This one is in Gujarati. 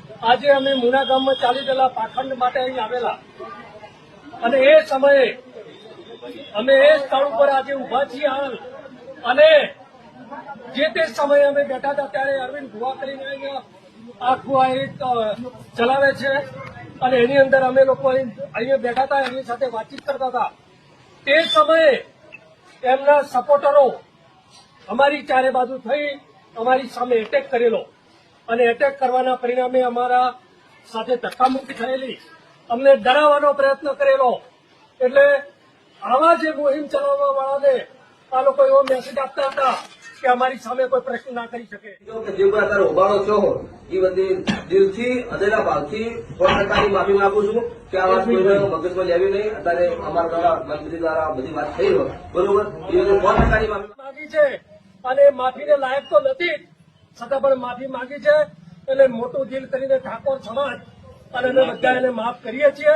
આજે અમે મુના ગામમાં ચાલી રહેલા પાખંડ માટે અહીં આવેલા અને એ સમયે અમે એ સ્થળ ઉપર આજે ઉભા છીએ હાલ અને જે તે સમયે અમે બેઠા હતા ત્યારે અરવિંદ ભુવા કરીને અહીંયા આખું આ ચલાવે છે અને એની અંદર અમે લોકો અહીંયા બેઠા હતા એમની સાથે વાતચીત કરતા હતા તે સમયે એમના સપોર્ટરો અમારી ચારે બાજુ થઈ અમારી સામે એટેક કરેલો અને એટેક કરવાના પરિણામે અમારા સાથે ધક્કામુક્કી થયેલી અમને ડરાવવાનો પ્રયત્ન કરેલો એટલે આવા જે મુહિમ ચલાવવા વાળાને આ લોકો એવો મેસેજ આપતા હતા કે અમારી સામે કોઈ પ્રશ્ન ના કરી શકે. જે કોઈ અત્યારે ઉભારો છો એ બધી દિલથી હૃદયના ભાવથી 100% માફી માંગુ છું કે આ વાત કોઈને મગજમાં લેવી નહીં. અત્યારે અમારા દ્વારા મંત્રી દ્વારા બધી વાત થઈ હોય બરોબર એ 100% માગી છે અને માફીને લાયક તો નથી છતાં પણ માફી માંગી છે એટલે મોટું દિલ કરીને ઠાકોર સમાજ અને અમે બધા એને માફ કરીએ છીએ.